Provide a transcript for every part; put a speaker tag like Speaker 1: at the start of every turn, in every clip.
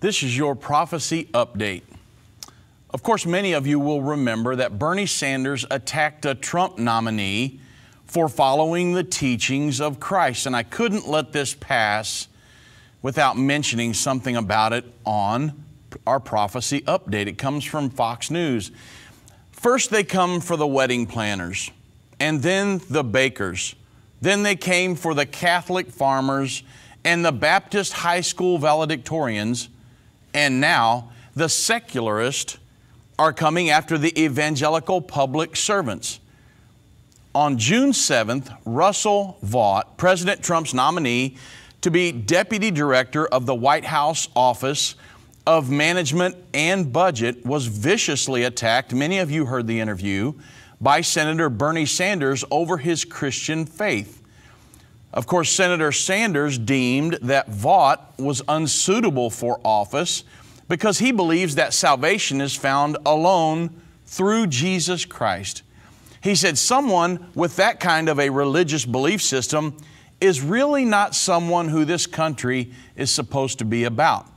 Speaker 1: This is your prophecy update. Of course, many of you will remember that Bernie Sanders attacked a Trump nominee for following the teachings of Christ, and I couldn't let this pass without mentioning something about it on our prophecy update. It comes from Fox News. First, they come for the wedding planners, and then the bakers. Then they came for the Catholic farmers and the Baptist high school valedictorians. And now the secularists are coming after the evangelical public servants. On June 7th, Russell Vought, President Trump's nominee to be Deputy Director of the White House Office of Management and Budget, was viciously attacked, many of you heard the interview, by Senator Bernie Sanders over his Christian faith. Of course, Senator Sanders deemed that Vought was unsuitable for office because he believes that salvation is found alone through Jesus Christ. He said someone with that kind of a religious belief system is really not someone who this country is supposed to be about.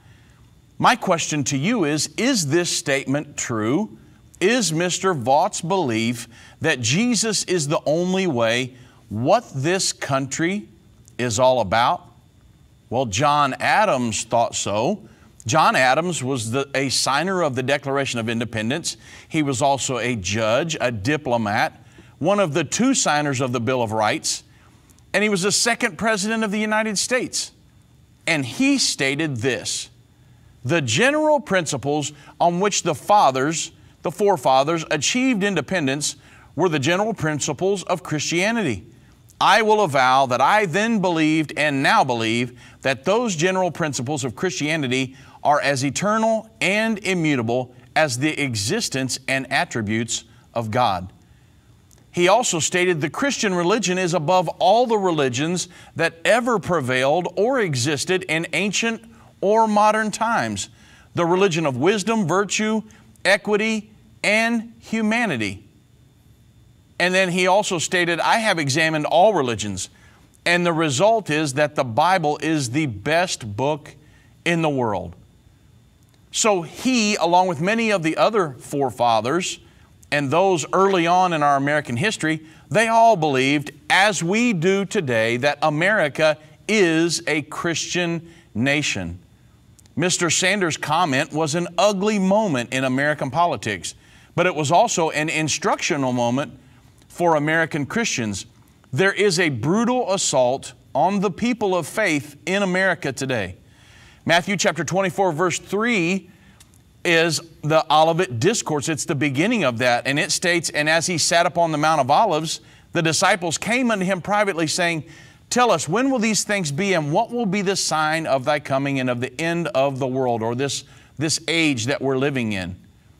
Speaker 1: My question to you is this statement true? Is Mr. Vaught's belief that Jesus is the only way what this country is all about? Well, John Adams thought so. John Adams was a signer of the Declaration of Independence. He was also a judge, a diplomat, one of the two signers of the Bill of Rights, and he was the second president of the United States. And he stated this: the general principles on which the forefathers achieved independence were the general principles of Christianity. I will avow that I then believed and now believe that those general principles of Christianity are as eternal and immutable as the existence and attributes of God. He also stated the Christian religion is above all the religions that ever prevailed or existed in ancient or modern times, the religion of wisdom, virtue, equity, and humanity. And then he also stated, I have examined all religions, and the result is that the Bible is the best book in the world. So he, along with many of the other forefathers and those early on in our American history, they all believed, as we do today, that America is a Christian nation. Mr. Sanders' comment was an ugly moment in American politics, but it was also an instructional moment for American Christians. There is a brutal assault on the people of faith in America today. Matthew chapter 24, verse 3 is the Olivet Discourse. It's the beginning of that, and it states, and as he sat upon the Mount of Olives, the disciples came unto him privately, saying, tell us, when will these things be, and what will be the sign of thy coming and of the end of the world, or this age that we're living in?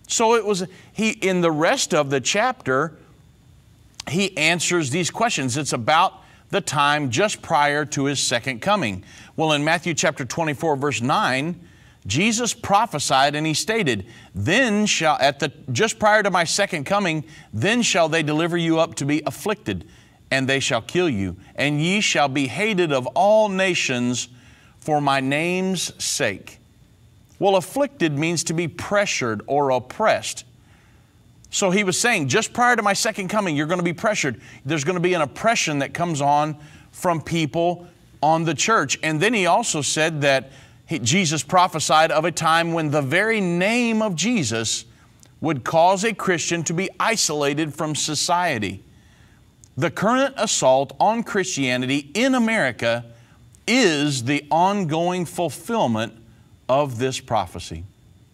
Speaker 1: So it was, in the rest of the chapter, he answers these questions. It's about the time just prior to his second coming. Well, in Matthew chapter 24, verse 9, Jesus prophesied and he stated, then shall, just prior to my second coming, then shall they deliver you up to be afflicted, and they shall kill you, and ye shall be hated of all nations for my name's sake. Well, afflicted means to be pressured or oppressed. So he was saying, just prior to my second coming, you're going to be pressured. There's going to be an oppression that comes on from people on the church. And then he also said that Jesus prophesied of a time when the very name of Jesus would cause a Christian to be isolated from society. The current assault on Christianity in America is the ongoing fulfillment of this prophecy.